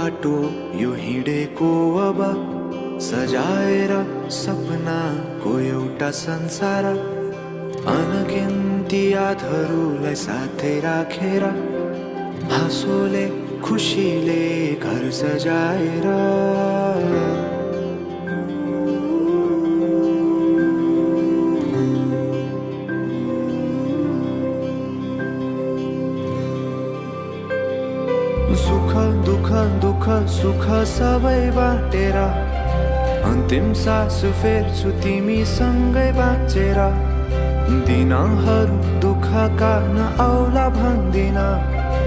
बाटो यो हिँडेको अब सजाएर सपनाको एउटा संसार अनगिन्ती यादहरूलाई साथै राखेर हाँसोले खुसीले घर सजाएर सुख दुःख दुःख सुख सबै बाटेर अन्तिम सास फेर्छु तिमीसँगै बाँचेर दिनहरू दुःखका नआउला भन्दिन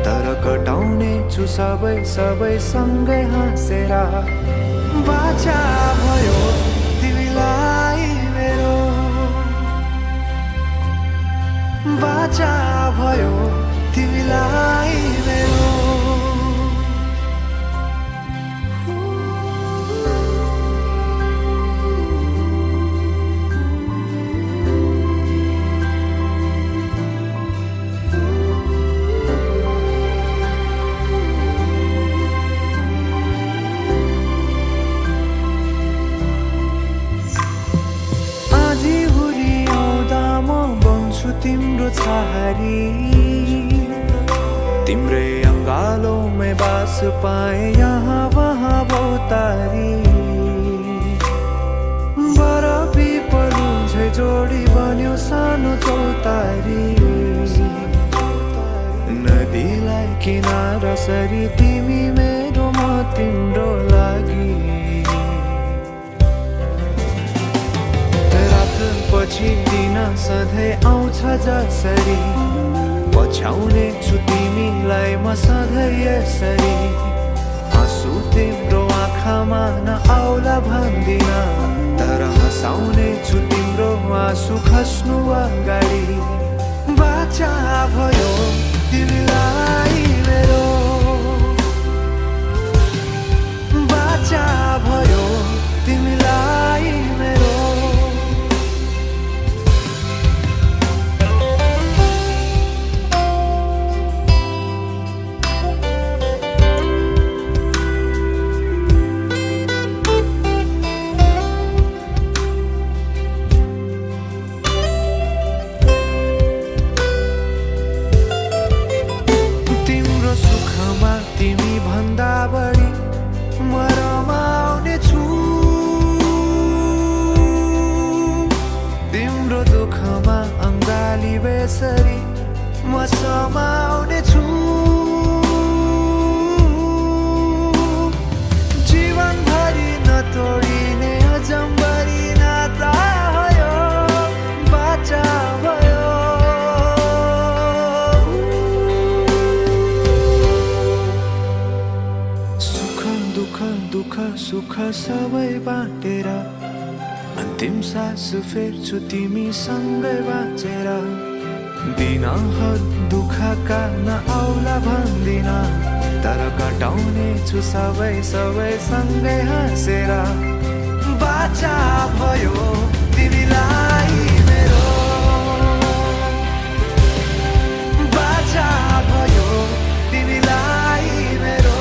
तर कटाउने छु सबै सबै सँगै हाँसेर बाचा भयो तिमीलाई मेरो बाचा भयो तिमीलाई मेरो तिम्रो छहारी तिम्रै अङ्गालोमै बास पाए यहाँ वहाँ भौतारी बरफी पलु झै जोडी बन्यो सानो चौतारी नदीलाई किनारा सरी तिमी मेरो म तिम्रो लागि पछि दिन सधैँ आउँछ जसरी पछ्याउने छु तिमीलाई म सधैँ यसरी आँसु तिम्रो आँखामा नआउला भन्दिन तर हँसाउने छु तिम्रो आँसु खस्नु अगाडि बाचा भयो तिमीलाई मेरो बाचा भयो तिमीलाई मेरो तिमी भन्दा बढी म रमाउने छु तिम्रो दुःखमा अङ्गाली बेसरी म समाउने छु जीवनभरि नतोडिने अजम्बरी नाता भयो बाचा भयो दुःख सुख सबै बाटेर अन्तिम सास फेर्छु तिमीसँगै बाँचेर दिनहरू दुःखका नआउला भन्दिन तर कटाउने छु सबै सबै सँगै हाँसेर बाचा भयो तिमीलाई मेरो बाचा भयो तिमीलाई मेरो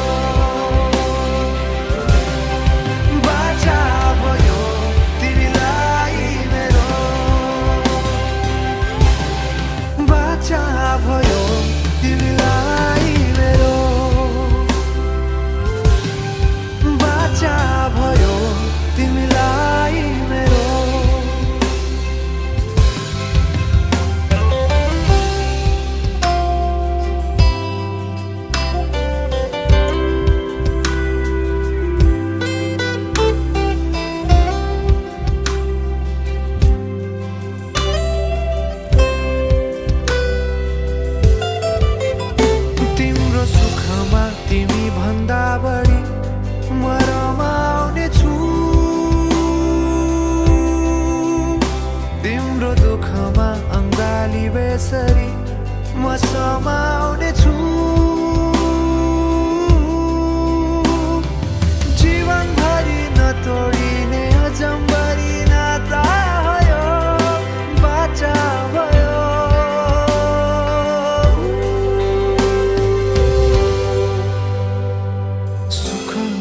भयो तिमीलाई मेरो बाचा भयो तिमीलाई मेरो तिमी भन्दा बढी म रमाउने छु तिम्रो दुःखमा अङ्गाली बेसरी म समाउने छु जीवनभरि नतोडिने अजम्बरी नाता भयो बाचा भयो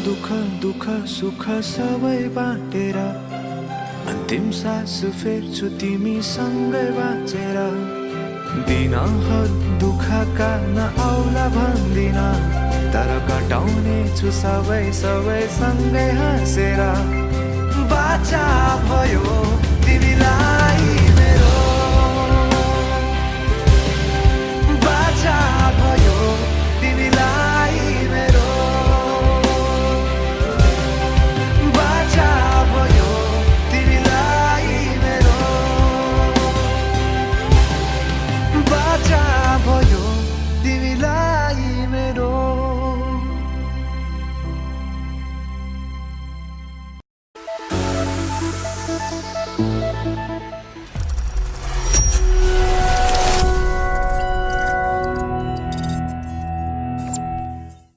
दुःख दुःख सुख सबै बाँटेर अन्तिम सास फेर्छु तिमीसँगै बाँचेर। दिनहरू दुःखका नआउला भन्दिन, तर कटाउने छु सबै सबै सँगै हाँसेर। बाचा भयो तिमीलाई मेरो, बाचा भयो तिमीलाई